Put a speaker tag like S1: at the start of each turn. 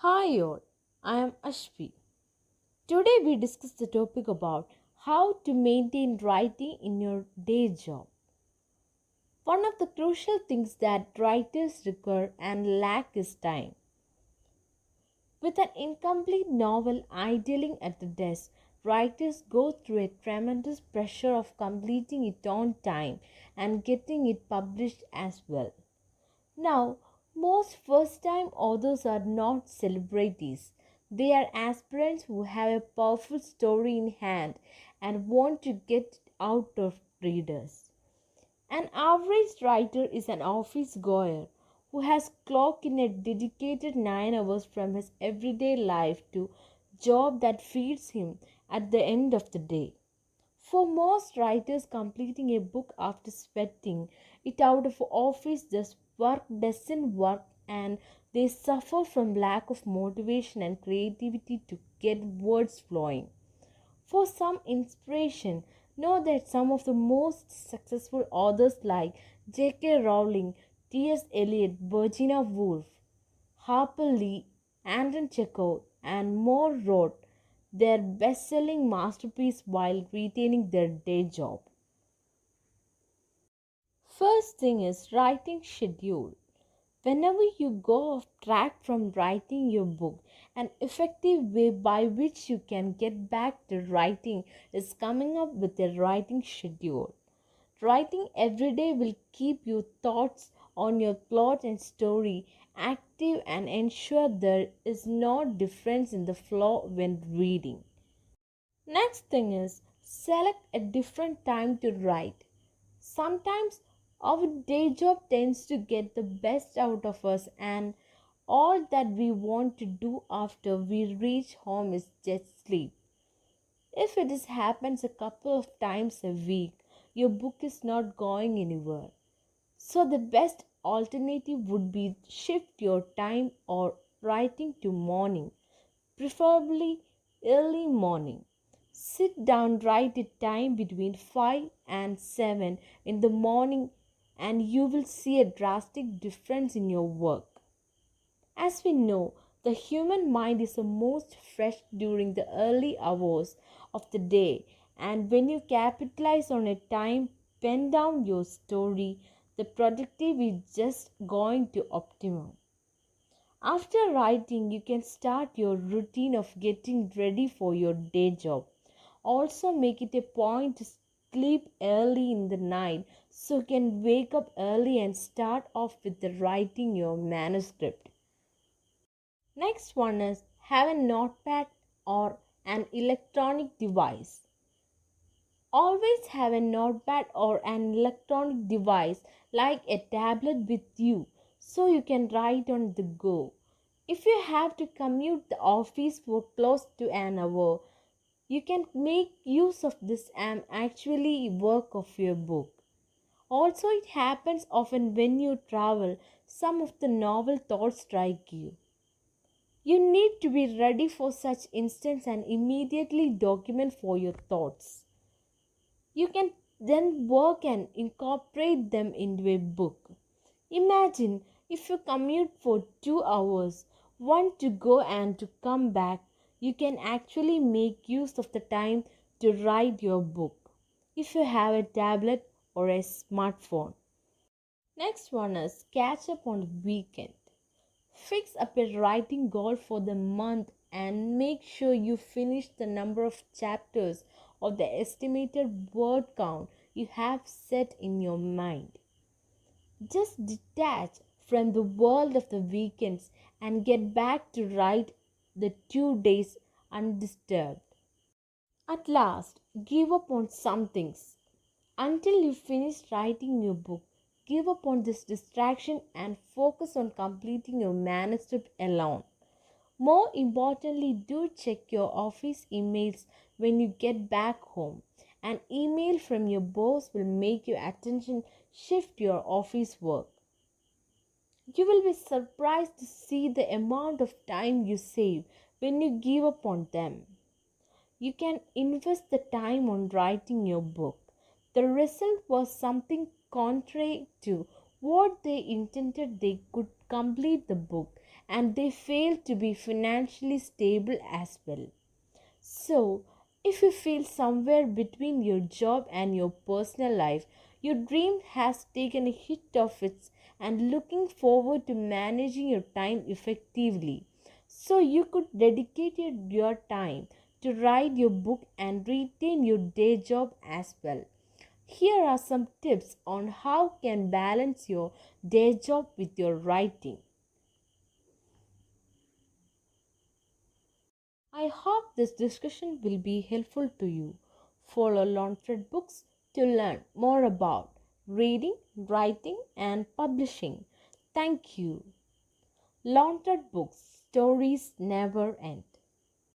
S1: Hi all, I am Ashvi. Today we discuss the topic about how to maintain writing in your day job. One of the crucial things that writers require and lack is time. With an incomplete novel idling at the desk, writers go through a tremendous pressure of completing it on time and getting it published as well. Now, most first time authors are not celebrities. They are aspirants who have a powerful story in hand and want to get it out of readers. An average writer is an office goer who has clocked in a dedicated 9 hours from his everyday life to job that feeds him at the end of the day. For most writers, completing a book after sweating it out of office just work doesn't work and they suffer from lack of motivation and creativity to get words flowing. For some inspiration, know that some of the most successful authors like J.K. Rowling, T.S. Eliot, Virginia Woolf, Harper Lee, Anton Chekhov, and more wrote their best-selling masterpiece while retaining their day job. First thing is writing schedule. Whenever you go off track from writing your book, an effective way by which you can get back to writing is coming up with a writing schedule. Writing every day will keep your thoughts on your plot and story active and ensure there is no difference in the flow when reading. Next thing is select a different time to write. Sometimes our day job tends to get the best out of us, and all that we want to do after we reach home is just sleep. If it is happens a couple of times a week, your book is not going anywhere. So the best alternative would be shift your time or writing to morning, preferably early morning. Sit down, write a time between 5 and 7 in the morning, and you will see a drastic difference in your work. As we know, the human mind is the most fresh during the early hours of the day, and when you capitalize on a time, pen down your story, the productivity is just going to optimum. After writing, you can start your routine of getting ready for your day job. Also, make it a point to sleep early in the night so you can wake up early and start off with the writing your manuscript. Next one is have a notepad or an electronic device. Always have a notepad or an electronic device like a tablet with you so you can write on the go. If you have to commute the office for close to an hour, you can make use of this and actually work of your book. Also, it happens often when you travel, some of the novel thoughts strike you. You need to be ready for such instance and immediately document for your thoughts. You can then work and incorporate them into a book. Imagine if you commute for 2 hours, one to go and to come back, you can actually make use of the time to write your book if you have a tablet or a smartphone. Next one is catch up on the weekend. Fix up a writing goal for the month and make sure you finish the number of chapters or the estimated word count you have set in your mind. Just detach from the world of the weekends and get back to write the 2 days undisturbed. At last, give up on some things. Until you finish writing your book, give up on this distraction and focus on completing your manuscript alone. More importantly, do check your office emails when you get back home. An email from your boss will make your attention shift your office work. You will be surprised to see the amount of time you save when you give up on them. You can invest the time on writing your book. The result was something contrary to what they intended. They could complete the book and they fail to be financially stable as well. So, if you feel somewhere between your job and your personal life, your dream has taken a hit of its and looking forward to managing your time effectively. So, you could dedicate your time to write your book and retain your day job as well. Here are some tips on how you can balance your day job with your writing. I hope this discussion will be helpful to you. Follow LoneThread Books to learn more about reading, writing, and publishing. Thank you. LoneThread Books, stories never end.